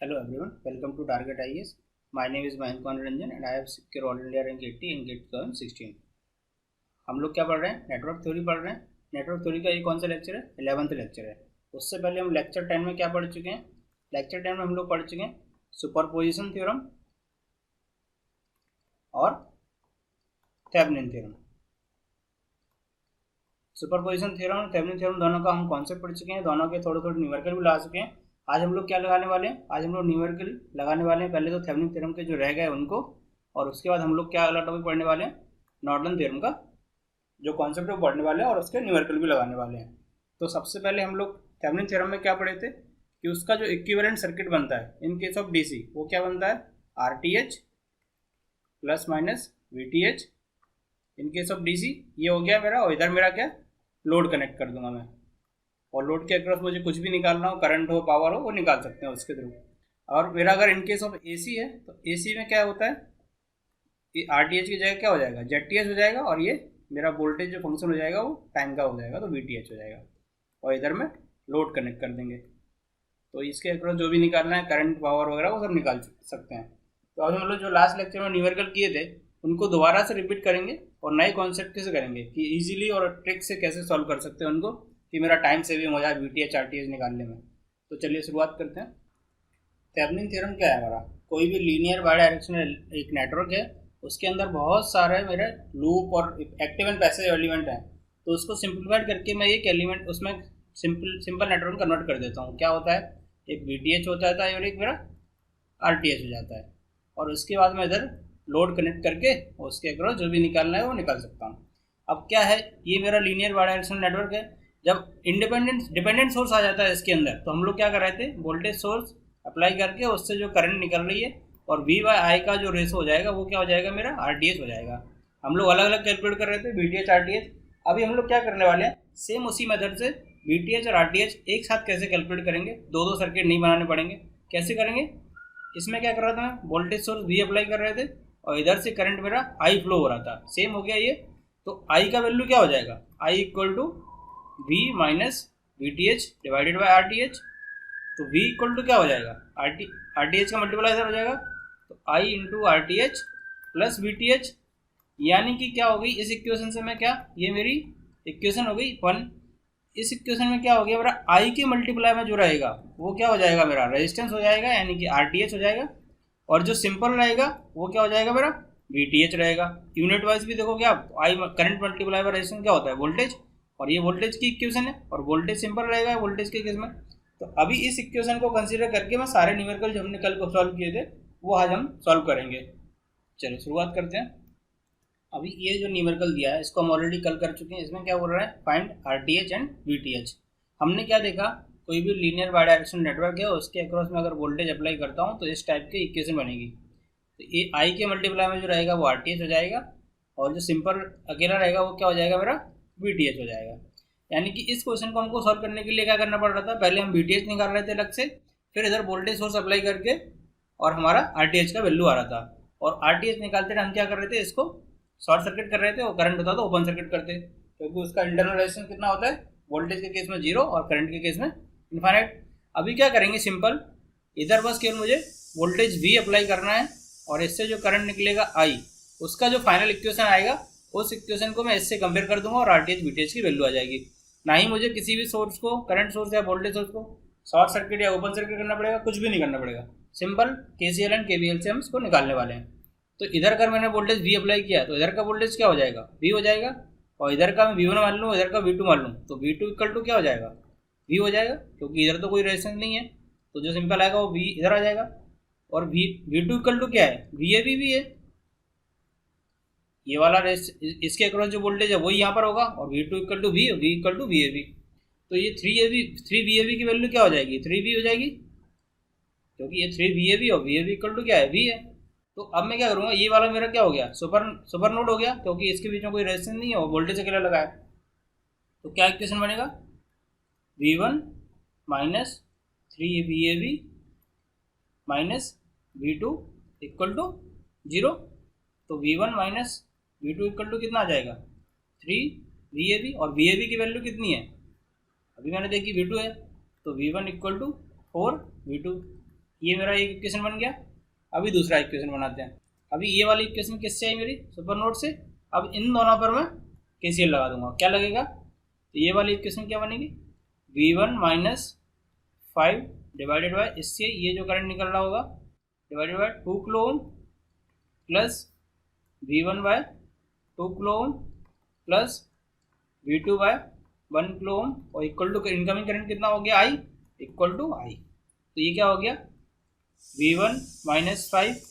Hello everyone, welcome to Target IAS. My name is Mahenk Ranjan and I have secured All India Rank 80 in GATE 2016. हम लोग क्या पढ़ रहे हैं? Network theory पढ़ रहे हैं. नेटवर्क थ्योरी का ये कौन सा लेक्चर है? 11th लेक्चर है. उससे पहले हम लेक्चर 10 में क्या पढ़ चुके हैं? लेक्चर 10 में हम लोग पढ़ चुके हैं सुपरपोजिशन थ्योरम और थेवेनिन थ्योरम. सुपरपोजिशन थ्योरम और थेवेनिन थ्योरम दोनों का हम कॉन्सेप्ट पढ़ चुके हैं. दोनों के थोड़े थोड़े न्यूमेरिकल भी ला चुके हैं. आज हम लोग क्या लगाने वाले हैं? आज हम लोग न्यूमेरिकल लगाने वाले हैं. पहले तो थेवेनिन थ्योरम के जो रह गए उनको, और उसके बाद हम लोग क्या अगला टॉपिक पढ़ने वाले हैं? नॉर्टन थ्योरम का जो कॉन्सेप्ट है वो पढ़ने वाले हैं और उसके न्यूमेरिकल भी लगाने वाले हैं. तो सबसे पहले हम लोग थेवेनिन थ्योरम में क्या पढ़े थे कि उसका जो इक्विवेलेंट सर्किट बनता है इन केस ऑफ डीसी वो क्या बनता है? RTH plus minus VTH in case of DC. ये हो गया मेरा, और इधर मेरा क्या लोड कनेक्ट कर दूंगा मैं, और लोड के अक्रॉस मुझे कुछ भी निकालना हो, करंट हो, पावर हो, वो निकाल सकते हैं उसके थ्रू. और मेरा अगर इन केस ऑफ एसी है तो एसी में क्या होता है कि आरटीएच की जगह क्या हो जाएगा? जेडटीएच हो जाएगा, और ये मेरा वोल्टेज जो फंक्शन हो जाएगा वो टाइम का हो जाएगा तो वीटीएच हो जाएगा. और इधर में लोड कनेक्ट कर देंगे तो इसके अक्रॉस जो भी निकालना है, करंट, पावर वगैरह, वो सब निकाल सकते हैं. तो अभी हम लोग जो लास्ट लेक्चर में न्यूमेरिकल किए थे उनको दोबारा से रिपीट करेंगे और नए कॉन्सेप्ट कैसे करेंगे कि इजीली और ट्रिक से कैसे सॉल्व कर सकते हैं उनको, कि मेरा टाइम सेविंग हो जाए वीटीएच आरटीएच निकालने में. तो चलिए शुरुआत करते हैं. थेवेनिन थ्योरम क्या है हमारा? कोई भी लीनियर बाई डायरेक्शनल एक नेटवर्क है, उसके अंदर बहुत सारे मेरे लूप और एक्टिव एंड पैसिव एलिमेंट हैं. तो उसको सिंप्लीफाइड करके मैं एक एलिमेंट उसमें सिंपल नेटवर्क कन्वर्ट कर देता हूँ. क्या होता है? एक वीटीएच होता है और एक मेरा आरटीएच हो जाता है. और उसके बाद मैं इधर लोड कनेक्ट करके उसके अक्रॉस जो भी निकालना है वो निकाल सकता हूँ. अब क्या है, ये मेरा लीनियर बाई डायरेक्शनल नेटवर्क है. जब डिपेंडेंट सोर्स आ जाता है इसके अंदर तो हम लोग क्या कर रहे थे? वोल्टेज सोर्स अप्लाई करके उससे जो करंट निकल रही है और वी बाई आई का जो रेशो हो जाएगा वो क्या हो जाएगा? मेरा आरटीएच हो जाएगा. हम लोग अलग अलग कैलकुलेट कर रहे थे वीटीएच आरटीएच. अभी हम लोग क्या करने वाले हैं? सेम उसी मेथड से वीटीएच और आरटीएच एक साथ कैसे कैलकुलेट करेंगे. दो दो सर्किट नहीं बनाने पड़ेंगे. कैसे करेंगे? इसमें क्या कर रहा था मैं? वोल्टेज सोर्स वी अप्लाई कर रहे थे और इधर से करंट मेरा आई फ्लो हो रहा था. सेम हो गया ये. तो आई का वैल्यू क्या हो जाएगा? I equal to V minus V T H divided by R T H. तो v इक्वल टू क्या हो जाएगा? आर टी एच का मल्टीप्लाई इधर हो जाएगा तो i into R T H plus V T H. यानी कि क्या हो गई इस इक्वेशन से? मैं क्या, ये मेरी इक्वेशन हो गई 1. इस इक्वेशन में क्या हो गया? मेरा i के मल्टीप्लाई में जो रहेगा वो क्या हो जाएगा? मेरा रेजिस्टेंस हो जाएगा, यानी कि आर टी एच हो जाएगा. और जो सिंपल रहेगा वो क्या हो जाएगा? मेरा वी टी एच रहेगा. यूनिट वाइज भी देखोगे आप, I current multiply by resistance क्या होता है? वोल्टेज. और ये वोल्टेज की इक्वेशन है और वोल्टेज सिंपल रहेगा वोल्टेज के केस में. तो अभी इस इक्वेशन को कंसीडर करके मैं सारे न्यूमेरिकल जो हमने कल को सॉल्व किए थे वो आज हम सॉल्व करेंगे. चलो शुरुआत करते हैं. अभी ये जो न्यूमेरिकल दिया है इसको हम ऑलरेडी कल कर चुके हैं. इसमें क्या बोल रहा है? Find RTH and VTH. हमने क्या देखा? कोई भी लीनियर बाई डायरेक्शनल नेटवर्क है उसके अक्रॉस में अगर वोल्टेज अप्लाई करता हूँ तो इस टाइप की इक्वेशन बनेगी. तो ये आई के मल्टीप्लाई में जो रहेगा वो आरटीएच हो जाएगा, और जो सिंपल अकेला रहेगा वो क्या हो जाएगा? मेरा वीटीएच हो जाएगा. यानी कि इस क्वेश्चन को हमको सॉल्व करने के लिए क्या करना पड़ रहा था? पहले हम वीटीएच निकाल रहे थे अलग से, फिर इधर वोल्टेज सोर्स अप्लाई करके और हमारा आरटीएच का वैल्यू आ रहा था. और आरटीएच निकालते थे हम क्या कर रहे थे? इसको शॉर्ट सर्किट कर रहे थे, और करंट होता तो ओपन सर्किट करते, क्योंकि उसका इंटरनल रेजिस्टेंस कितना होता है? वोल्टेज के केस में 0 और करंट के केस में इन्फाइनाइट. अभी क्या करेंगे? सिंपल, इधर बस केवल मुझे वोल्टेज वी अप्लाई करना है और इससे जो करंट निकलेगा आई, उसका जो फाइनल इक्वेशन आएगा उस इक्वेशन को मैं इससे कंपेयर कर दूंगा और आरटीएच वीटीएच की वैल्यू आ जाएगी. ना ही मुझे किसी भी सोर्स को, करंट सोर्स या वोल्टेज सोर्स को शॉर्ट सर्किट या ओपन सर्किट करना पड़ेगा, कुछ भी नहीं करना पड़ेगा. सिंपल केसीएल एंड केवीएल से हम इसको निकालने वाले हैं. तो इधर अगर मैंने वोल्टेज वी अप्लाई किया तो इधर का वोल्टेज क्या हो जाएगा? वी हो जाएगा. और इधर का मैं V1 मान लूँ, इधर का V2 मान लूँ, तो V2 इक्वल टू क्या हो जाएगा? V हो जाएगा, क्योंकि इधर तो कोई रेजिस्टेंस नहीं है. तो जो सिंपल आएगा वो V इधर आ जाएगा. और V2 इक्वल टू क्या है? VAB भी है. ये वाला इसके अक्रॉस जो वोल्टेज है वही यहाँ पर होगा, और V2 equal to V equal to VAB. तो ये 3VAB की वैल्यू क्या हो जाएगी? 3V हो जाएगी, क्योंकि ये 3VAB और VAB इक्वल टू क्या है? V है. तो अब मैं क्या करूँगा? ये वाला मेरा क्या हो गया? सुपर नोड हो गया, क्योंकि इसके बीच में कोई रेजिस्टेंस नहीं है और वोल्टेज अकेला लगा है. तो क्या इक्वेशन बनेगा? V1 minus 3VAB minus V2 equal to 0. तो V1 minus V2 equal to कितना आ जाएगा? 3VAB. और VAB की वैल्यू कितनी है? अभी मैंने देखी V2 है, तो V1 इक्वल टू 4V2. ये मेरा एक इक्वेशन बन गया। अभी दूसरा इक्वेशन बनाते हैं। अभी ये वाली इक्वेशन किससे आई मेरी, सुपर नोड से। अब इन दोनों पर मैं KCL लगा दूंगा। क्या लगेगा, तो ये वाली इक्वेशन क्या बनेगी, V1 माइनस 5 डिवाइडेड बाय, इससे ये जो करंट निकल रहा होगा divided by 2 kilo ohm plus V1 by 2 kilo ohm plus V2 by 1 kilo ohm और इक्वल टू इनकमिंग करंट कितना हो गया, I इक्वल टू I। तो ये क्या हो गया, V1 minus 5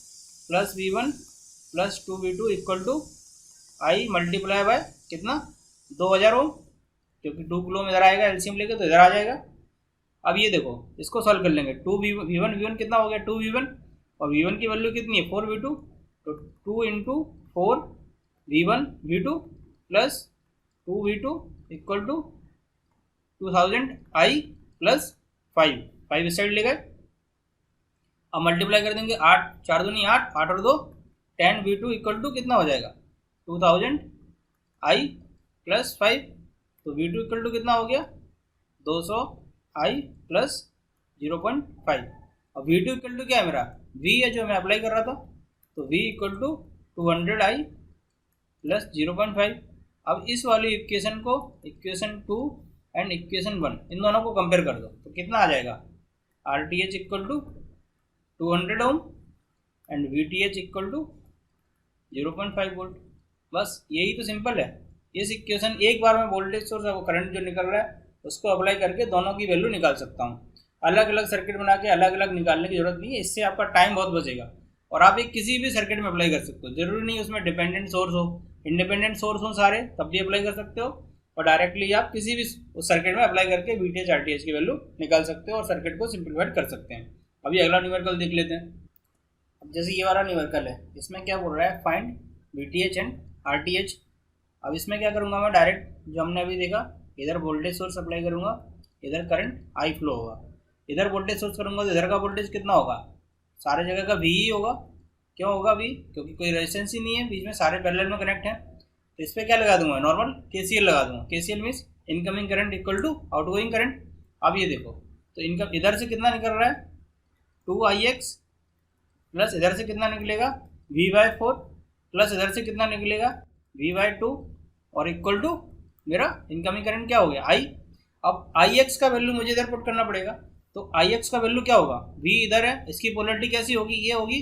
plus V1 plus 2V2 equal to I multiply by कितना 2000 ओम, क्योंकि 2 किलो में इधर आएगा, एलसीएम लेके तो इधर आ जाएगा। अब ये देखो इसको सॉल्व कर लेंगे। 2V1 कितना हो गया 2V1 और V1 की वैल्यू कितनी है 4V2, तो 2 into 4 V1 V2 plus 2V2 equal to 2000 I plus 5 इस साइड ले गए। अब मल्टीप्लाई कर देंगे 8 4 दूनी 8 8 और 2 10 V2 इक्वल टू कितना हो जाएगा 2000 I प्लस 5, तो V2 इक्वल टू कितना हो गया 200 I प्लस 0.5। अब V2 इक्वल टू क्या है मेरा V है जो मैं अप्लाई कर रहा था, तो V equal to 200 I plus 0.5। अब इस वाली इक्वेशन को इक्वेशन 2 एंड इक्वेशन 1 इन दोनों को कंपेयर कर दो, तो कितना आ जाएगा RTH equal to 200 ohm and VTH equal to 0.5 volt. बस यही तो सिंपल है। इस इक्वेशन एक बार में वोल्टेज सोर्स और करंट जो निकल रहा है उसको अप्लाई करके दोनों की वैल्यू निकाल सकता हूँ। अलग अलग सर्किट बना के अलग अलग निकालने की जरूरत नहीं है, इससे आपका टाइम बहुत बचेगा। और आप एक किसी भी सर्किट में अप्लाई कर सकते हो, जरूरी नहीं उसमें डिपेंडेंट सोर्स हो, इंडिपेंडेंट सोर्स हो सारे तब भी अप्लाई कर सकते हो, और डायरेक्टली आप किसी भी उस सर्किट में अप्लाई करके VTH RTH की वैल्यू निकाल सकते हो और सर्किट को सिंप्लीफाइड कर सकते हैं। अभी अगला न्यूमेरिकल देख लेते हैं। अब जैसे ये वाला न्यूमेरिकल है, इसमें क्या बोल रहा है फाइंड VTH एंड RTH। अब इसमें क्या करूँगा मैं, डायरेक्ट जो हमने अभी देखा, इधर वोल्टेज सोर्स अप्लाई करूँगा, इधर करंट I फ्लो होगा। इधर वोल्टेज सोर्स करूँगा तो इधर का वोल्टेज कितना होगा, सारे जगह का V ही होगा। क्यों होगा V, क्योंकि कोई रेजिस्टेंस ही नहीं है बीच में, सारे पैरेलल में कनेक्ट हैं। तो इस पर क्या लगा दूंगा, नॉर्मल KCL लगा दूंगा। KCL means incoming current equal to outgoing current. अब ये देखो, तो इनका इधर से कितना निकल रहा है 2IX प्लस इधर से कितना निकलेगा V/4 प्लस इधर से कितना निकलेगा V/2 और इक्वल टू मेरा इनकमिंग करंट क्या हो गया I। अब IX का वैल्यू मुझे इधर पुट करना पड़ेगा, तो IX का वैल्यू क्या होगा, V इधर है, इसकी पोलरिटी कैसी होगी, ये होगी,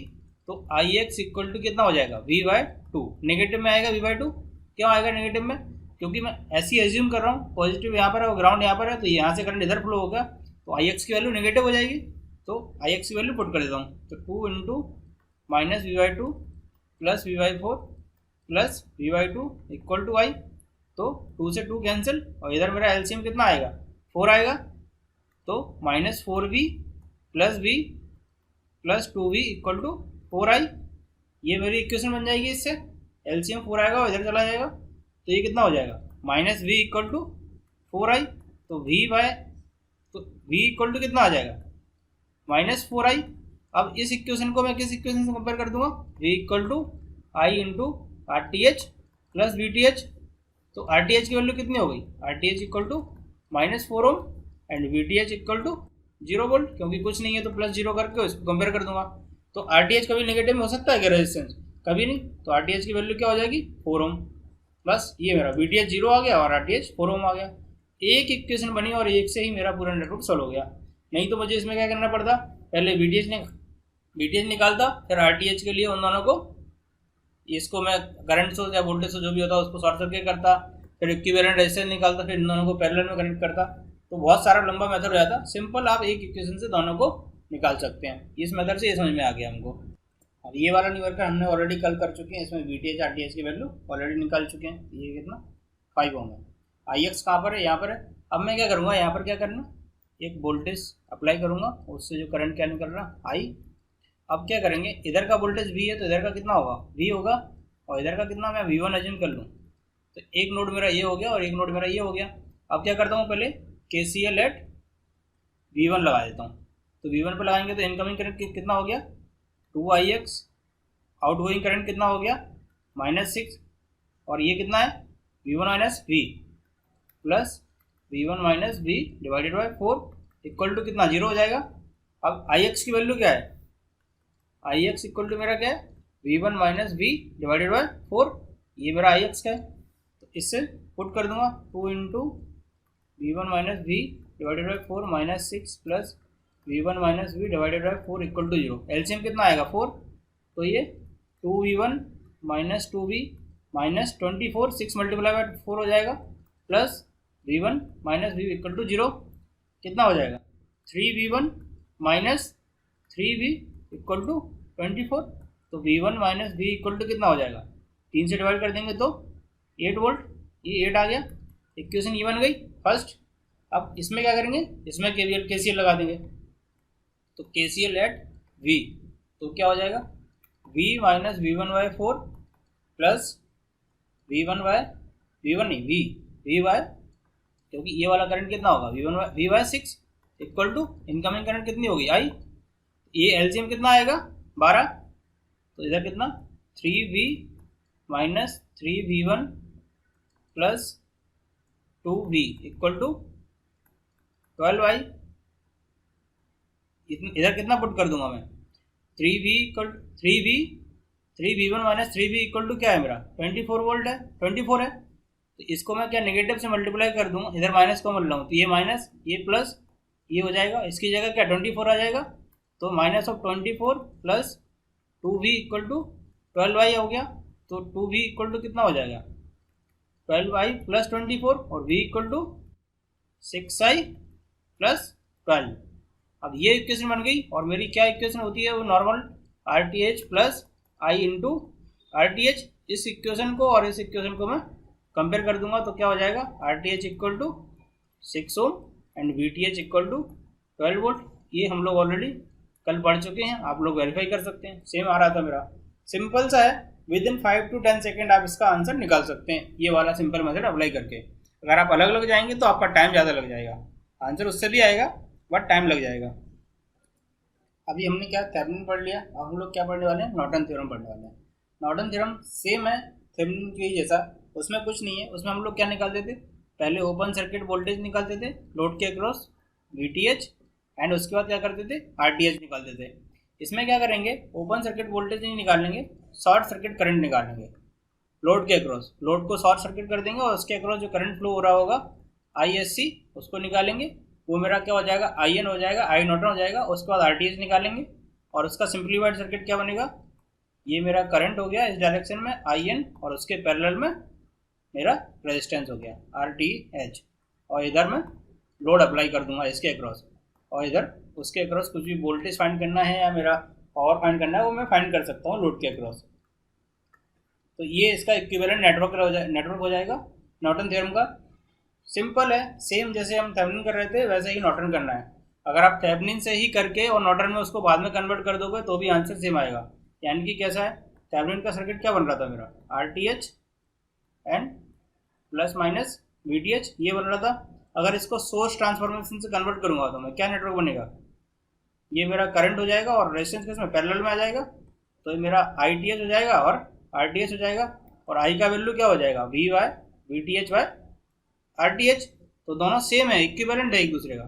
तो IX इक्वल टू कितना हो जाएगा V/2। नेगेटिव में आएगा V/2। क्यों आएगा नेगेटिव में, क्योंकि मैं ऐसी एज्यूम कर रहा हूँ पॉजिटिव यहाँ पर है और ग्राउंड यहाँ पर है, तो यहाँ से करंट इधर फ्लो होगा, तो IX की वैल्यू नेगेटिव हो जाएगी। तो IX की वैल्यू पुट कर देता हूँ, तो 2 into minus V/2 plus V/4 plus V/2 equal to I। तो 2 से 2 कैंसिल और इधर मेरा एलसीएम कितना आएगा 4 आएगा, तो -4V plus V plus 2V equal to 4I। ये मेरी इक्वेशन बन जाएगी। इससे एलसीएम 4 आएगा और इधर चला जाएगा, तो ये कितना हो जाएगा -V इक्वल टू 4I। तो V इक्वल टू कितना आ जाएगा -4I। अब इस इक्वेशन को मैं किस इक्वेशन से कंपेयर कर दूंगा, V equal to I into RTH plus VTH। तो RTH की वैल्यू कितनी हो गई, RTH equal to -4 ohm and VTH equal to 0 volt, क्योंकि कुछ नहीं है तो प्लस 0 करके इसको कंपेयर कर दूंगा। तो RTH कभी नेगेटिव में हो सकता है क्या रेजिस्टेंस, कभी नहीं, तो RTH की वैल्यू क्या हो जाएगी 4 ओम। बस ये मेरा VTH 0 आ गया और RTH 4 ओम आ गया। एक इक्वेशन बनी और एक से ही मेरा पूरा नेटवर्क सॉल्व हो गया। नहीं तो मुझे इसमें क्या करना पड़ता, पहले VTH निकालता, फिर RTH के लिए उन दोनों को, इसको मैं करंट सोर्स या वोल्टेज सोर्स जो भी होता है उसको शॉर्ट सर्किट करता, फिर इक्विवेलेंट रेजिस्टेंस निकालता, फिर इन दोनों को पैरेलल में कनेक्ट करता, तो बहुत सारा लंबा मेथड हो जाता। सिंपल आप एक इक्वेशन से दोनों को निकाल सकते हैं। इस मेथड से ये समझ में आ गया हमको। अब ये वाला न्यूमेरिकल हमने ऑलरेडी कल कर चुके हैं, इसमें VTH RTH की वैल्यू ऑलरेडी निकाल चुके हैं। ये कितना 5 ओम है। IX कहाँ पर है, यहाँ पर है। अब मैं क्या करूँगा, यहाँ पर क्या करना, एक वोल्टेज अप्लाई करूँगा, उससे जो करंट क्या निकल रहा I। अब क्या करेंगे, इधर का वोल्टेज V है तो इधर का कितना होगा V होगा, और इधर का कितना मैं V1 एज्यूम कर लूँ, तो एक नोड मेरा ये हो गया और एक नोड मेरा ये हो गया। अब क्या करता हूँ, पहले KCL एट V1 लगा देता हूँ। तो V1 पे लगाएंगे तो इनकमिंग करंट कितना हो गया 2IX, आउटगोइंग करंट कितना हो गया -6, और ये कितना है V1 minus V plus V1 minus V divided by 4 equal to कितना 0 हो जाएगा। अब आई एक्स की वैल्यू क्या है, आई एक्स इक्वल टू मेरा क्या है, V one minus V divided by 4, ये मेरा आई एक्स का है। तो इससे पुट कर दूंगा 2 into V one minus V divided by 4 minus 6 plus V one minus V divided by 4 equal to 0। LCM कितना आएगा 4, तो ये 2v1 minus 2v minus 24, 6 multiply by 4 हो जाएगा, plus v1 minus V equal to 0 कितना हो जाएगा, 3v1 minus 3v equal to 24। तो v1 minus V equal to कितना हो जाएगा, 3 से डिवाइड कर देंगे तो 8 वोल्ट, ये 8 आ गया, इक्वेशन ये बन गई फर्स्ट। अब इसमें क्या करेंगे, इसमें केसीएल लगा देंगे, तो केसीएल एट v, तो क्या हो जाएगा v minus V one by 4 plus V one by V one नहीं वी बाय, क्योंकि ये वाला करंट कितना होगा V by 6 equal to incoming current कितनी होगी आई, ये एलसीएम कितना आएगा 12, तो इधर कितना 3v minus 3v1 plus 2v equal to 12i, इधर कितना पुट कर दूंगा मैं 3v1 minus 3v equal to क्या है मेरा 24 वोल्ट है, 24 है। तो इसको मैं क्या नेगेटिव से मल्टीप्लाई कर दूंगा, इधर माइनस को मिल रहा हूँ, तो ये माइनस ये प्लस ये हो जाएगा, इसकी जगह क्या 24 आ जाएगा, तो minus of 24 plus 2v equal to 12i हो गया। तो 2v इक्वल टू कितना हो जाएगा 12i प्लस 24 और v equal to 6i plus 12। अब ये इक्वेशन बन गई, और मेरी क्या इक्वेशन होती है वो normal RTH plus I into RTH। इस इक्वेशन को और इस इक्वेशन को मैं कंपेयर कर दूंगा, तो क्या हो जाएगा RTH equal to 6 ohm and VTH equal to 12 volt. ये हम लोग ऑलरेडी कल पढ़ चुके हैं, आप लोग वेरीफाई कर सकते हैं, सेम आ रहा था मेरा। सिंपल सा है, विद इन 5 to 10 सेकेंड आप इसका आंसर निकाल सकते हैं, ये वाला सिंपल मेथड अप्लाई करके। अगर आप अलग अलग जाएंगे तो आपका टाइम ज़्यादा लग जाएगा, आंसर उससे भी आएगा बट टाइम लग जाएगा। अभी हमने क्या थेवेनिन पढ़ लिया, अब हम लोग क्या पढ़ने वाले हैं, नॉर्टन थ्योरम पढ़ने वाले हैं। नॉर्टन थ्योरम सेम है थेवेनिन के जैसा, उसमें कुछ नहीं है। उसमें हम लोग क्या निकालते थे, पहले ओपन सर्किट वोल्टेज निकालते थे लोड के अक्रॉस VTH, एंड उसके बाद क्या करते थे RTH निकालते थे। इसमें क्या करेंगे, ओपन सर्किट वोल्टेज नहीं निकालेंगे, शॉर्ट सर्किट करंट निकालेंगे लोड के अक्रॉस। लोड को शॉर्ट सर्किट कर देंगे और उसके अक्रॉस जो करंट फ्लो हो रहा होगा ISC उसको निकालेंगे, वो मेरा क्या हो जाएगा IN हो जाएगा, आई नॉटन हो जाएगा। उसके बाद RTH निकालेंगे और उसका सिंप्लीफाइड सर्किट क्या बनेगा, ये मेरा करंट हो गया इस डायरेक्शन में IN, और उसके पैरेलल में मेरा रेजिस्टेंस हो गया RTH, और इधर मैं लोड अप्लाई कर दूंगा इसके अक्रॉस, और इधर उसके अक्रॉस कुछ भी वोल्टेज फाइंड करना है या मेरा पावर फाइंड करना है वो मैं फाइंड कर सकता हूँ लोड के अक्रॉस। तो ये इसका इक्विवेलेंट नेटवर्क हो जाएगा नॉर्टन थ्योरम का। सिंपल है, सेम जैसे हम थेवेनिन कर रहे थे वैसे ही नॉर्टन करना है। अगर आप थेवेनिन से ही करके और नॉर्टन में उसको बाद में कन्वर्ट कर दोगे तो भी आंसर सेम आएगा। यानी कि कैसा है, थेवेनिन का सर्किट क्या बन रहा था मेरा RTH and plus minus VTH ये बन रहा था। अगर इसको सोर्स ट्रांसफॉर्मेशन से कन्वर्ट करूंगा तो मैं क्या नेटवर्क बनेगा, ये मेरा करंट हो जाएगा और रेजिस्टेंस किसमें पैरेलल में आ जाएगा, तो ये मेरा ITH हो जाएगा और RTH हो जाएगा, और I का वैल्यू क्या हो जाएगा V by VTH by RTH। तो दोनों सेम है, इक्विवेलेंट है एक दूसरे का,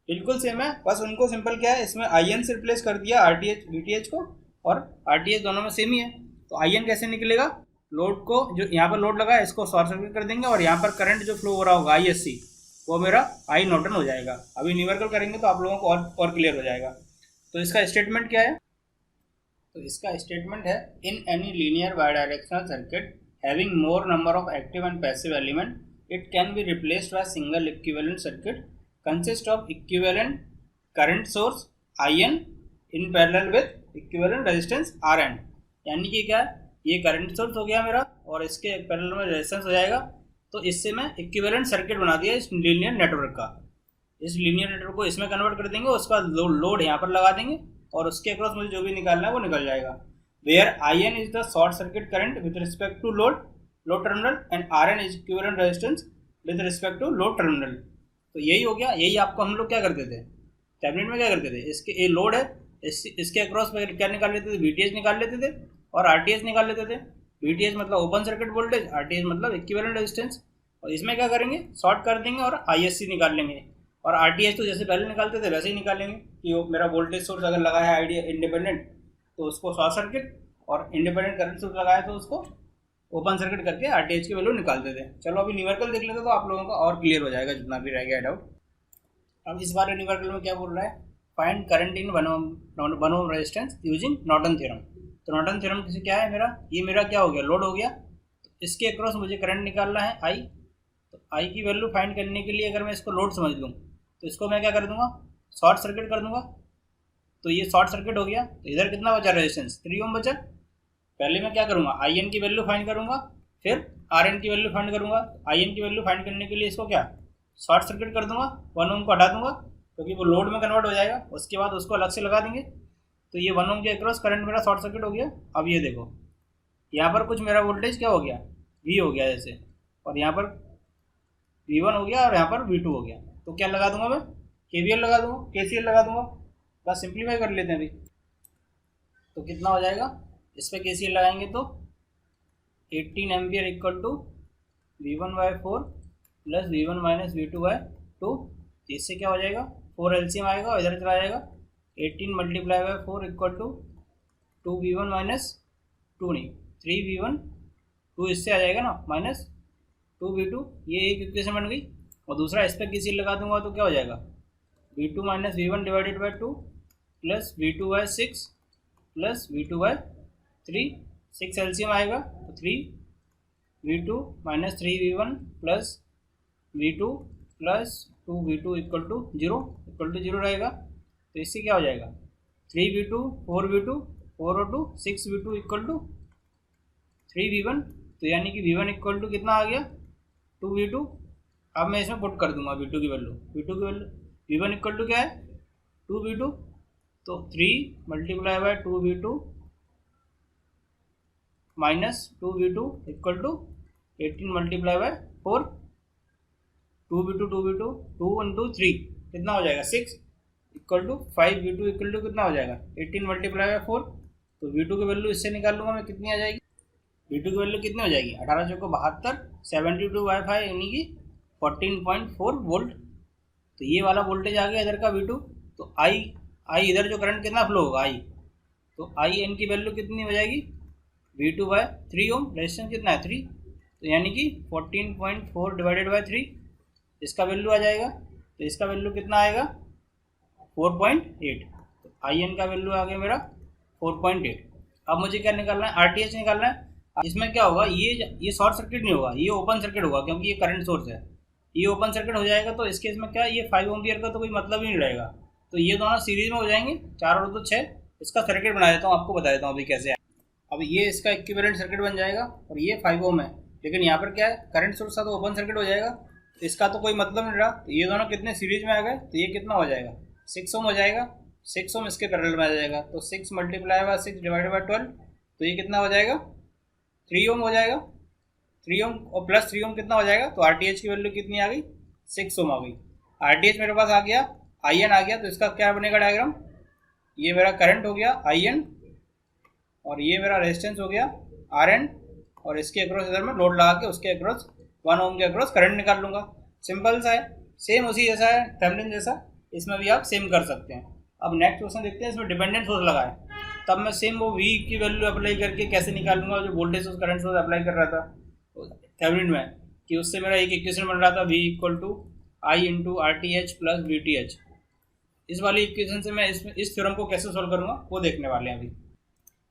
बिल्कुल सेम है। बस उनको सिंपल क्या है, इसमें IN से रिप्लेस कर दिया RTH VTH को, और RTH दोनों में सेम ही है। तो IN कैसे निकलेगा, लोड को जो यहाँ पर लोड लगा है इसको शॉर्ट सर्किट कर देंगे, और यहाँ पर करंट जो फ्लो हो रहा होगा ISC वो मेरा आई नॉर्टन हो जाएगा। अभी न्यूमेरिकल करेंगे तो आप लोगों को और क्लियर हो जाएगा। तो इसका स्टेटमेंट क्या है, तो इसका स्टेटमेंट है in any linear bidirectional circuit having more number of active and passive element it can be replaced by single equivalent circuit consist of equivalent current source IN in parallel with equivalent resistance RN। यानी कि क्या, ये current source हो गया मेरा और इसके parallel में रेजिस्टेंस हो जाएगा। तो इससे मैं इक्विवेलेंट सर्किट बना दिया इस लीनियर नेटवर्क का। इस लीनियर नेटवर्क को इसमें कन्वर्ट कर देंगे, उसका लोड यहाँ पर लगा देंगे और उसके अक्रॉस मुझे जो भी निकालना है वो निकल जाएगा। Where IN is the short circuit current with respect to load terminal and RN is equivalent resistance with respect to load terminal. तो यही हो गया, यही आपको हम लोग क्या करते थे थेवेनिन में क्या करते थे, इसके ये लोड है इसके अक्रॉस क्या निकाल लेते थे, VTH निकाल लेते थे और RTH निकाल लेते थे। VTH मतलब ओपन सर्किट वोल्टेज, RTH मतलब इक्विवेलेंट रेजिस्टेंस, और इसमें क्या करेंगे शॉर्ट कर देंगे और ISC निकाल लेंगे, और RTH तो जैसे पहले निकालते थे वैसे ही निकालेंगे कि वो मेरा वोल्टेज सोर्स अगर लगा है आइडिया इंडिपेंडेंट तो उसको शॉर्ट सर्किट, और इंडिपेंडेंट करंट सोर्स लगाया तो उसको ओपन सर्किट करके RTH की वैल्यू निकालते थे। चलो अभी न्यूमेरिकल देख लेते तो आप लोगों का और क्लियर हो जाएगा जितना भी रह गया डाउट। अब इस बार न्यूमेरिकल में क्या बोल रहा है, find current in 1 ohm resistance using Norton theorem. तो नॉर्टन थ्योरम से क्या है मेरा, ये मेरा क्या हो गया, लोड हो गया। तो इसके अक्रॉस मुझे करंट निकालना है I। तो I की वैल्यू फाइंड करने के लिए अगर मैं इसको लोड समझ लूँ तो इसको मैं क्या कर दूंगा, शॉर्ट सर्किट कर दूंगा। तो ये शॉर्ट सर्किट हो गया। तो इधर कितना बचा रेजिस्टेंस, 3 ओम बचा। पहले मैं क्या करूँगा, IN की वैल्यू फाइंड करूँगा, फिर RN की वैल्यू फाइंड करूँगा। IN की वैल्यू फाइंड करने के लिए इसको क्या शॉर्ट सर्किट कर दूंगा, 1 ओम को हटा दूंगा क्योंकि वो लोड में कन्वर्ट हो जाएगा। उसके बाद उसको अलग से लगा देंगे। तो ये 1 ओम के अक्रॉस करंट मेरा शॉर्ट सर्किट हो गया। अब ये देखो यहाँ पर कुछ मेरा वोल्टेज क्या हो गया, V हो गया जैसे, और यहाँ पर V1 हो गया और यहाँ पर V2 हो गया। तो क्या लगा दूंगा मैं, KVL लगा दूंगा, KCL लगा दूंगा। बस सिंप्लीफाई कर लेते हैं अभी। तो कितना हो जाएगा, इस पर KCL लगाएंगे तो 18 ampere equal to V1/4 plus V1 minus V2/2। इससे क्या हो जाएगा, 4 LCM आएगा और इधर चला जाएगा। 18 multiply by 4 equal to 2V1 minus 2 नहीं 3V1, 2 इससे आ जाएगा ना माइनस 2V2। ये एक इक्वेशन बन गई। और दूसरा इस पर KCL लगा दूंगा तो क्या हो जाएगा, V2 minus V1 divided by 2 plus V2/6 plus V2/3। 6 LCM आएगा तो 3V2 minus 3V1 plus V2 plus 2V2 equal to 0 रहेगा। तो इससे क्या हो जाएगा, 3V2 4V2 4 और 2 6V2 इक्वल टू 3V1। तो यानी कि V1 इक्वल टू कितना आ गया, 2V2। अब मैं इसमें पुट कर दूंगा V2 की वैल्यू। V1 इक्वल टू क्या है, 2V2। तो 3 multiply by 2V2 minus 2V2 equal to 18 multiply by 4, 2V2 2 into 3 कितना हो जाएगा 6 equal to 5V2 equal to कितना हो जाएगा 18 मल्टीप्लाई बाय 4। तो V2 की वैल्यू इससे निकाल लूँगा मैं, कितनी आ जाएगी, V2 की वैल्यू कितनी हो जाएगी 18 चौको 72 72/5 यानी कि 14.4 वोल्ट। तो ये वाला वोल्टेज आ गया इधर का V2। तो I इधर जो करंट कितना फ्लो होगा I, तो IN की वैल्यू कितनी हो जाएगी, V2/3 ओम, रेजिस्टेंस कितना है 3। तो यानी कि 14.4 डिवाइडेड बाई 3 इसका वैल्यू आ जाएगा। तो इसका वैल्यू कितना आएगा 4.8। तो IN का वैल्यू आ गया मेरा 4.8। अब मुझे क्या निकालना है, RTH निकालना है। इसमें क्या होगा, ये शॉर्ट सर्किट नहीं होगा, ये ओपन सर्किट होगा क्योंकि ये करंट सोर्स है। ये ओपन सर्किट हो जाएगा तो इस केस में क्या, ये 5 एम्पियर का तो कोई मतलब ही नहीं रहेगा। तो ये दोनों सीरीज में हो जाएंगे, 4 और 2 6। इसका सर्किट बना देता हूँ, आपको बता देता हूँ अभी कैसे है। अब ये इसका इक्विवेलेंट सर्किट बन जाएगा और ये 5 ओम है, लेकिन यहाँ पर क्या है करंट सोर्स का तो ओपन सर्किट हो जाएगा। तो इसका तो कोई मतलब नहीं रहा। तो ये दोनों कितने सीरीज में आ गए, तो ये कितना हो जाएगा 6 ओम हो जाएगा। 6 ओम इसके पैरेलल में आ जाएगा। तो 6 मल्टीप्लाई बाय 6 डिवाइडेड बाय 12, तो ये कितना हो जाएगा 3 ओम हो जाएगा। 3 ओम और प्लस 3 ओम कितना हो जाएगा, तो RTH की वैल्यू कितनी आ गई 6 ओम आ गई। RTH मेरे पास आ गया, IN आ गया। तो इसका क्या बनेगा डायग्राम, ये मेरा करंट हो गया IN और ये मेरा रेजिस्टेंस हो गया RN, और इसके अक्रॉस इधर मैं लोड लगा के उसके अक्रॉस 1 ओम के अक्रॉस करंट निकाल लूँगा। सिंपल सा है, सेम उसी जैसा है थेवेनिन जैसा, इसमें भी आप सेम कर सकते हैं। अब नेक्स्ट क्वेश्चन देखते हैं, इसमें डिपेंडेंट सोर्स लगा है, तब मैं सेम वो V की वैल्यू अप्लाई करके कैसे निकालूंगा, जो voltage source current source apply कर रहा था थेवेनिन में, कि उससे मेरा एक इक्वेशन बन रहा था V equal to I into RTH plus VTH। इस वाली इक्वेशन से मैं इस थ्योरम को कैसे सोल्व करूँगा वो देखने वाले हैं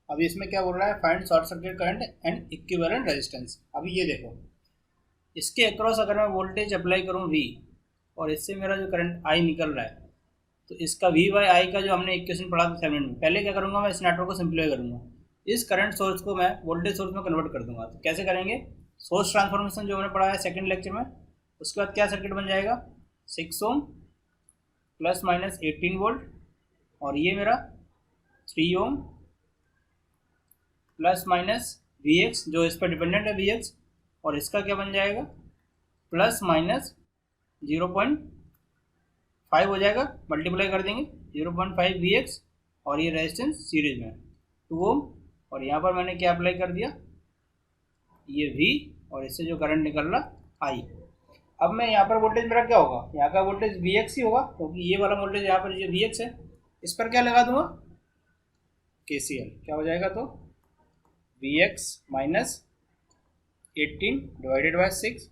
अभी इसमें क्या बोल रहा है, find short circuit current and equivalent resistance. अभी ये देखो, इसके अक्रॉस अगर मैं वोल्टेज अप्लाई करूँ V और इससे मेरा जो करंट I निकल रहा है, तो इसका V/I का जो हमने इक्वेशन पढ़ा था थेवेनिन में, पहले क्या करूँगा मैं इस नेटवर्क को सिंप्लीफाई करूँगा, इस करंट सोर्स को मैं वोल्टेज सोर्स में कन्वर्ट कर दूँगा। तो कैसे करेंगे, सोर्स ट्रांसफॉर्मेशन जो हमने पढ़ा है सेकेंड लेक्चर में, उसके बाद क्या सर्किट बन जाएगा 6 ओम प्लस माइनस 18 वोल्ट, और ये मेरा 3 ओम प्लस माइनस Vx जो इस पर डिपेंडेंट है Vx, और इसका क्या बन जाएगा प्लस माइनस 0.5 हो जाएगा, मल्टीप्लाई कर देंगे 0.5 Vx, और ये रेजिस्टेंस सीरीज में 2 ओम, और यहाँ पर मैंने क्या अप्लाई कर दिया ये V, और इससे जो करंट निकल रहा I। अब मैं यहाँ पर वोल्टेज मेरा क्या होगा, यहाँ का वोल्टेज वी एक्स ही होगा, क्योंकि ये वाला वोल्टेज यहाँ पर जो वी एक्स है इस पर क्या लगा दूंगा, के सी एल। क्या हो जाएगा, तो V X minus 18 divided by 6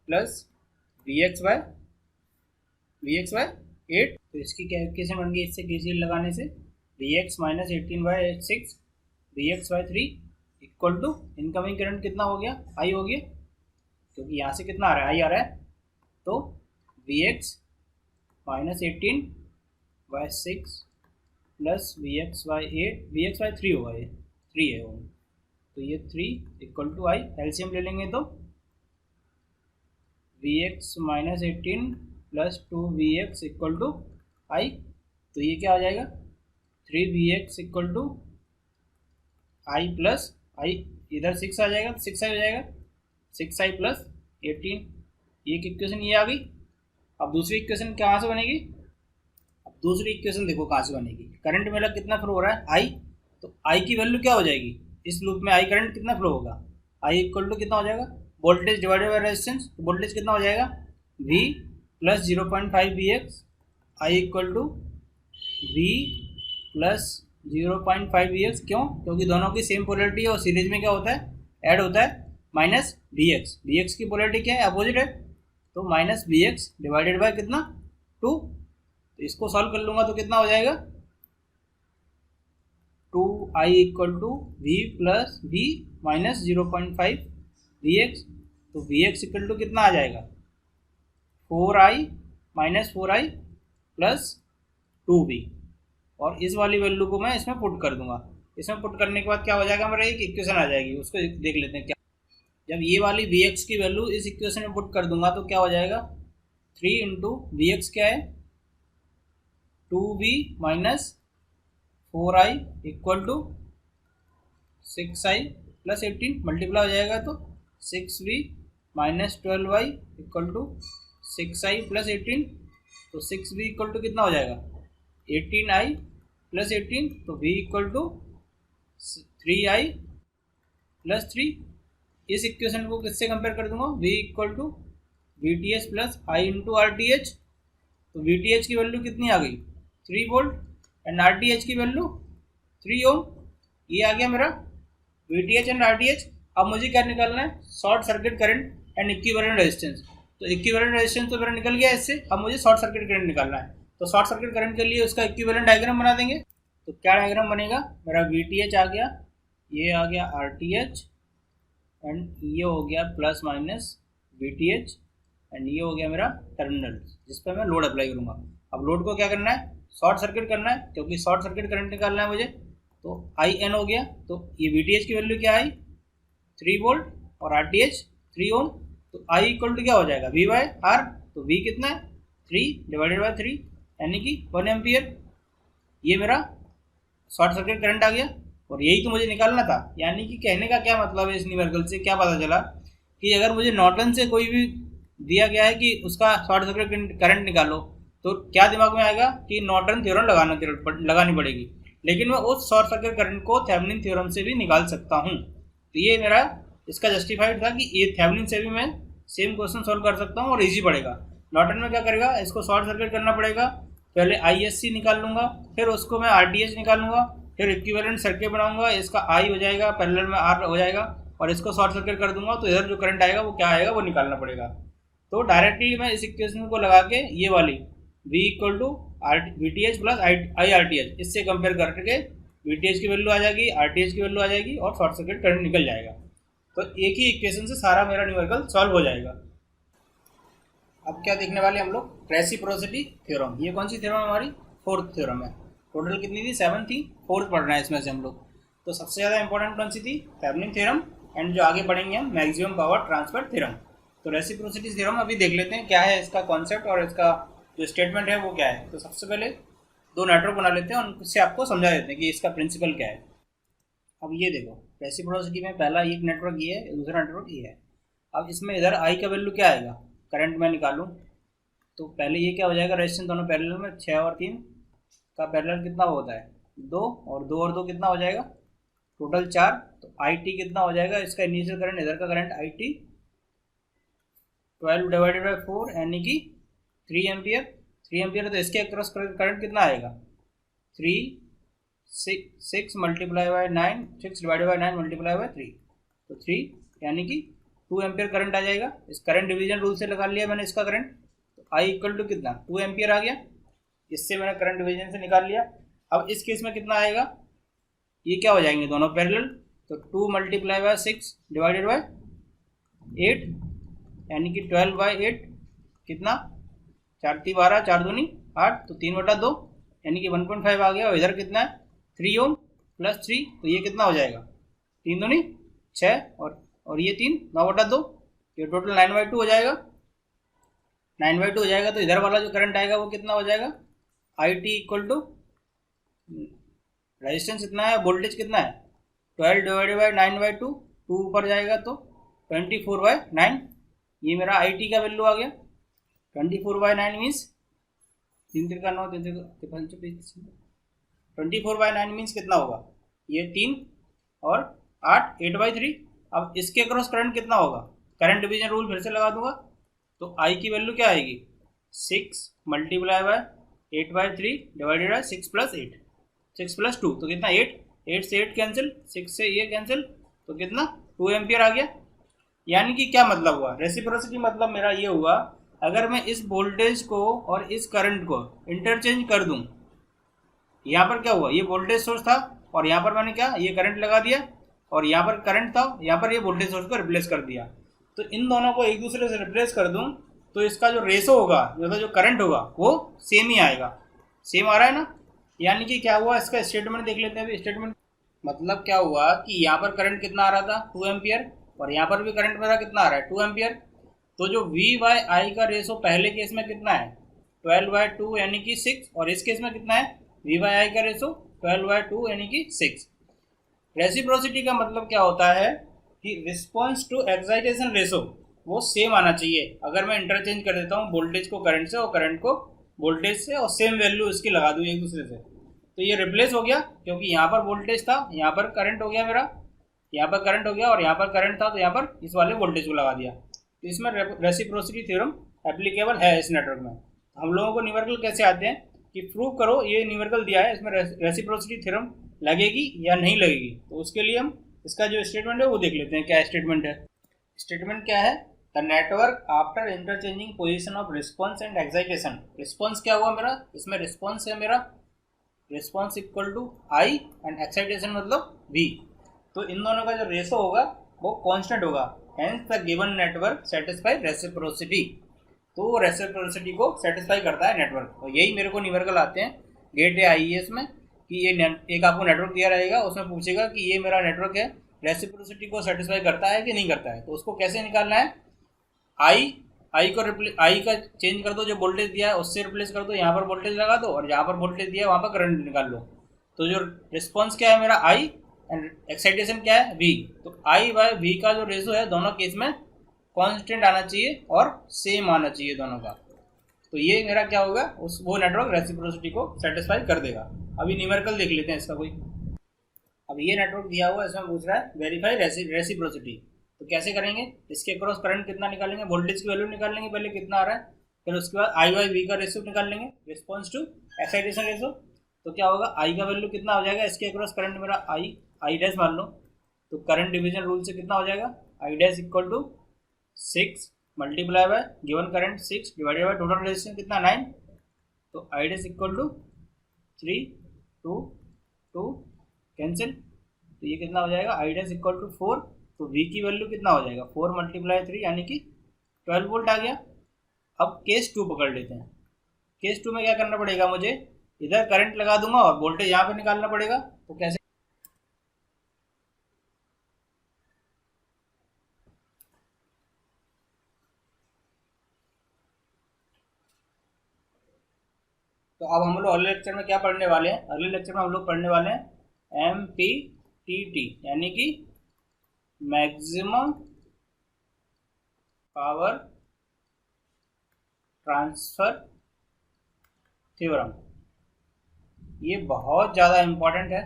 plus V X by 8। तो इसकी क्या कैसे बन गई, इससे के सी एल लगाने से V X minus 18/6 V X by 3 equal to incoming current कितना हो गया, आई हो गया, क्योंकि यहाँ से कितना आ रहा है, आई आ रहा है, तो V X minus 18/6 plus V X by 8, V X by 3 होगा, ये 3 है वो, तो ये 3 इक्वल टू आई, एलसीएम ले लेंगे तो V X minus 18 plus 2 V X equal to I, तो ये क्या हो जाएगा 3 V X equal to I plus I, इधर 6 आ जाएगा, 6 आई हो जाएगा, 6 आई प्लस 18, ये एक इक्वेशन ये आ गई। अब दूसरी इक्वेशन कहाँ से बनेगी, अब दूसरी इक्वेशन देखो कहाँ से बनेगी, करंट मेरा कितना फ्लो हो रहा है, आई, तो आई की वैल्यू क्या हो जाएगी, इस लूप में आई करंट कितना फ्लो होगा, आई इक्वल टू कितना हो जाएगा, वोल्टेज डिवाइडेड बाय रेजिस्टेंस, तो वोल्टेज कितना हो जाएगा V plus 0.5 V X, I equal to V plus 0.5 V X, क्यों, क्योंकि दोनों की सेम पोलैरिटी है और सीरीज में क्या होता है, ऐड होता है, माइनस वी एक्स की पोलैरिटी क्या है, अपोजिट है, तो minus V X divided by कितना 2, तो इसको सॉल्व कर लूँगा तो कितना हो जाएगा 2i equal to V plus V minus 0.5 V X, तो वी एक्स इक्वल टू कितना आ जाएगा 4i minus 4i plus 2v, और इस वाली वैल्यू को मैं इसमें पुट कर दूंगा। इसमें पुट करने के बाद क्या हो जाएगा, मेरा एक इक्वेशन आ जाएगी, उसको देख लेते हैं क्या। जब ये वाली वी एक्स की वैल्यू इस इक्वेशन में पुट कर दूंगा तो क्या हो जाएगा 3 इंटू वी एक्स क्या है 2v minus 4i equal to 6i plus 18, multiply हो जाएगा तो 6v minus 12i equal to 6i plus 18, तो 6v इक्वल टू कितना हो जाएगा 18i प्लस 18, तो v equal to 3i plus 3। इस इक्वेशन को किससे कंपेयर कर दूंगा, v equal to V T H plus I into R T H, तो वी टी एच की वैल्यू कितनी आ गई 3 volt and R T H की वैल्यू 3 ओम, ये आ गया मेरा V T H and R T H. अब मुझे क्या निकालना है, short circuit current and equivalent resistance, तो इक्विवेलेंट रेजिस्टेंस तो मेरा निकल गया इससे, अब मुझे शॉर्ट सर्किट करंट निकालना है, तो शॉर्ट सर्किट करंट के लिए उसका इक्विवेलेंट डायग्राम बना देंगे। तो क्या डायग्राम बनेगा, मेरा वी टी एच आ गया, ये आ गया आर टी एच एंड ये हो गया plus minus V T H and ये हो गया मेरा टर्मिनल जिस पर मैं लोड अप्लाई करूँगा। अब लोड को क्या करना है, शॉर्ट सर्किट करना है, क्योंकि शॉर्ट सर्किट करंट निकालना है मुझे, तो आई एन हो गया, तो ये वी टी एच की वैल्यू क्या आई 3 वोल्ट और आर टी एच 3 ओम, तो आई इक्वल टू क्या हो जाएगा वी बाय आर, तो वी कितना है 3 डिवाइडेड बाय 3 यानी कि 1 एम्पियर, ये मेरा शॉर्ट सर्किट करंट आ गया, और यही तो मुझे निकालना था। यानी कि कहने का क्या मतलब है, इस न्यूमेरिकल से क्या पता चला कि अगर मुझे नॉर्टन से कोई भी दिया गया है कि उसका शॉर्ट सर्किट करंट निकालो, तो क्या दिमाग में आएगा कि नॉर्टन थ्योरम लगानी पड़ेगी, लेकिन मैं उस शॉर्ट सर्किट करंट को थेवेनिन थ्योरम से भी निकाल सकता हूँ। तो ये मेरा इसका जस्टिफाइड था कि ये थेवेनिन से भी मैं सेम क्वेश्चन सॉल्व कर सकता हूँ और इजी पड़ेगा। नॉर्टन में क्या करेगा, इसको शॉर्ट सर्किट करना पड़ेगा, पहले ISC निकाल लूँगा, फिर उसको मैं RTH निकालूंगा, फिर इक्विवेलेंट सर्किट बनाऊंगा, इसका I हो जाएगा, पैरेलल में R हो जाएगा, और इसको शॉर्ट सर्किट कर दूंगा, तो इधर जो करंट आएगा वो क्या आएगा वो निकालना पड़ेगा। तो डायरेक्टली मैं इस इक्वेशन को लगा के ये वाली V equal to V T H plus I R T H इससे कंपेयर करके वी टी एच की वैल्यू आ जाएगी, RTH की वैल्यू आ जाएगी और शॉर्ट सर्किट करंट निकल जाएगा। तो एक ही इक्वेशन से सारा मेरा न्यूमेरिकल सॉल्व हो जाएगा। अब क्या देखने वाले हम लोग, रेसिप्रोसिटी थ्योरम। ये कौन सी थ्योरम हमारी, फोर्थ थ्योरम है। टोटल कितनी थी, 7 थी, फोर्थ पढ़ रहे हैं इसमें से हम लोग। तो सबसे ज़्यादा इंपॉर्टेंट कौन सी थी, थेवेनिन थ्योरम, एंड जो आगे पढ़ेंगे हम मैक्सिमम पावर ट्रांसफर थ्योरम। तो रेसिप्रोसिटी थ्योरम अभी देख लेते हैं क्या है इसका कॉन्सेप्ट और इसका जो स्टेटमेंट है वो क्या है। तो सबसे पहले दो नेटवर्क बना लेते हैं और उससे आपको समझा देते हैं कि इसका प्रिंसिपल क्या है। अब ये देखो, रेसिप्रोसिटी में पहला एक नेटवर्क ये है, दूसरा नेटवर्क ये है। अब इसमें इधर आई का वैल्यू क्या आएगा, करंट में निकालूं तो पहले ये क्या हो जाएगा, रेजिस्टेंस दोनों पैरेलल में, 6 और 3 का पैरेलल कितना होता है 2, और 2 और 2 कितना हो जाएगा टोटल 4। तो आई टी कितना हो जाएगा, इसका इनिशियल करंट, इधर का current I T 12 divided by 4 यानी कि 3 एम्पियर। 3 एम्पियर तो इसके अक्रॉस करंट कितना आएगा, 6 multiply by 9, 6 divided by 9 multiply by 3, तो 3 यानी कि 2 एम्पियर करंट आ जाएगा। इस करंट डिवीजन रूल से निकाल लिया मैंने इसका करंट, तो आई इक्वल टू कितना 2 एम्पियर आ गया। इससे मैंने करंट डिवीजन से निकाल लिया। अब इस केस में कितना आएगा, ये क्या हो जाएंगे दोनों पैरेलल, तो 2 मल्टीप्लाई बाई 6 डिवाइडेड बाई 8 यानी कि 12 बाई 8 कितना, 4 3 12, 4 दूनी 8, तो 3/2 यानी कि 1.5 आ गया। और इधर कितना है 3 ओम प्लस 3, तो ये कितना हो जाएगा 3 दूनी 6 और ये 3 9/2, ये टोटल 9/2 हो जाएगा। 9/2 हो जाएगा तो इधर वाला जो करंट आएगा वो कितना हो जाएगा, I T equal to resistance इतना है, वोल्टेज कितना है 12 डिवाइडेड बाई 9/2, 2 ऊपर जाएगा तो 24/9, ये मेरा आई टी का वैल्यू आ गया। 24/9 मीन्स 3 3 का 9, 24/9 मीन्स कितना होगा, ये 3 और 8, 8/3। अब इसके क्रॉस करंट कितना होगा, करंट डिवीजन रूल फिर से लगा दूंगा, तो आई की वैल्यू क्या आएगी, 6 multiply bye 8/3 divided by 6 plus 8, 6 plus 2, तो कितना 8, 8 से 8 कैंसिल, 6 से ये कैंसिल, तो कितना 2 एम्पियर आ गया। यानी कि क्या मतलब हुआ, रेसिप्रोसिटी मतलब मेरा ये हुआ, अगर मैं इस वोल्टेज को और इस करंट को इंटरचेंज कर दूं, यहाँ पर क्या हुआ, ये वोल्टेज सोर्स था और यहाँ पर मैंने क्या ये करंट लगा दिया, और यहाँ पर करंट था, यहाँ पर ये वोल्टेज सोर्स को रिप्लेस कर दिया। तो इन दोनों को एक दूसरे से रिप्लेस कर दूं तो इसका जो रेशो होगा, जो करंट होगा वो सेम ही आएगा। सेम आ रहा है ना, यानी कि क्या हुआ, इसका स्टेटमेंट देख लेते हैं अभी। स्टेटमेंट मतलब क्या हुआ कि यहाँ पर करंट कितना आ रहा था 2 एम्पियर, और यहाँ पर भी करंट मेरा कितना आ रहा है 2 एम्पियर। तो जो V बाय आई का रेशो पहले केस में कितना है 12/2 यानी कि 6, और इस केस में कितना है V बाय आई का रेशो 12/2 यानी कि 6। रेसिप्रोसिटी का मतलब क्या होता है कि रिस्पॉन्स टू एक्साइटेशन रेशो वो सेम आना चाहिए। अगर मैं इंटरचेंज कर देता हूँ वोल्टेज को करंट से और करंट को वोल्टेज से, और सेम वैल्यू इसकी लगा दूँ एक दूसरे से, तो ये रिप्लेस हो गया, क्योंकि यहाँ पर वोल्टेज था, यहाँ पर करंट हो गया मेरा, यहाँ पर करंट हो गया, और यहाँ पर करंट था तो यहाँ पर इस वाले वोल्टेज को लगा दिया। तो इसमें रेसिप्रोसिटी थ्योरम एप्लीकेबल है इस नेटवर्क में। हम लोगों को न्यूमेरिकल कैसे आते हैं कि प्रूव करो, ये न्यूमेरिकल दिया है, इसमें रेसिप्रोसिटी थ्योरम लगेगी या नहीं लगेगी। तो उसके लिए हम इसका जो स्टेटमेंट है वो देख लेते हैं, क्या स्टेटमेंट है। स्टेटमेंट क्या है, the network after interchanging position of response and excitation. Response क्या हुआ मेरा, इसमें रिस्पॉन्स है मेरा, response equal to I and excitation मतलब वी। तो इन दोनों का जो रेशो होगा वो कांस्टेंट होगा, hence the given network satisfy reciprocity. तो वो रेसिप्रोसिटी को सेटिस्फाई करता है नेटवर्क। तो यही मेरे को न्यूमेरिकल आते हैं गेट या आईईएस में, कि ये एक आपको नेटवर्क दिया रहेगा, उसमें पूछेगा कि ये मेरा नेटवर्क है, रेसिप्रोसिटी को सेटिस्फाई करता है कि नहीं करता है। तो उसको कैसे निकालना है, आई का चेंज कर दो, जो वोल्टेज दिया है उससे रिप्लेस कर दो, यहाँ पर वोल्टेज लगा दो, और जहाँ पर वोल्टेज दिया है वहाँ पर करंट निकाल लो। तो जो रिस्पॉन्स क्या है मेरा आई एंड एक्साइटेशन क्या है वी। तो आई बाय वी का जो रेशो है दोनों केस में कांस्टेंट आना चाहिए और सेम आना चाहिए दोनों का। तो ये मेरा क्या होगा, वो नेटवर्क रेसिप्रोसिटी को सेटिस्फाई कर देगा। अभी न्यूमेरिकल देख लेते हैं इसका कोई। अब ये नेटवर्क दिया हुआ है, इसमें पूछ रहा है वेरीफाई रेसिप्रोसिटी। तो कैसे करेंगे, इसके क्रॉस करंट कितना निकालेंगे, वोल्टेज की वैल्यू निकाल लेंगे पहले कितना आ रहा है, फिर उसके बाद आई बाई वी का रेशियो निकाल लेंगे, रिस्पॉन्स टू एक्साइटेशन रेशियो। तो क्या होगा, आई का वैल्यू कितना हो जाएगा, इसके क्रॉस करंट मेरा आई डैश मान लो, तो करंट डिवीजन रूल से कितना हो जाएगा, I dash equal to 6 multiply by given current 6 divided by total resistance कितना 9, तो I dash equal to 3 2 2 cancel, तो ये कितना हो जाएगा, आई डैश इक्वल टू 4। तो V की वैल्यू कितना हो जाएगा 4 मल्टीप्लाई 3 यानी कि 12 वोल्ट आ गया। अब केस 2 पकड़ लेते हैं। केस 2 में क्या करना पड़ेगा, मुझे इधर करंट लगा दूंगा और वोल्टेज यहाँ पे निकालना पड़ेगा। तो कैसे, तो अब हम लोग अगले लेक्चर में क्या पढ़ने वाले हैं, अगले लेक्चर में हम लोग पढ़ने वाले हैं MPTT यानी कि मैक्सिमम पावर ट्रांसफर थ्योरम। ये बहुत ज़्यादा इम्पोर्टेंट है,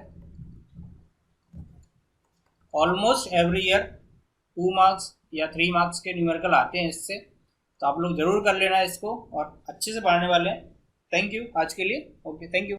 ऑलमोस्ट एवरी ईयर 2 मार्क्स या 3 मार्क्स के न्यूमेरिकल आते हैं इससे। तो आप लोग ज़रूर कर लेना इसको, और अच्छे से पढ़ने वाले हैं। थैंक यू आज के लिए। Okay, thank you.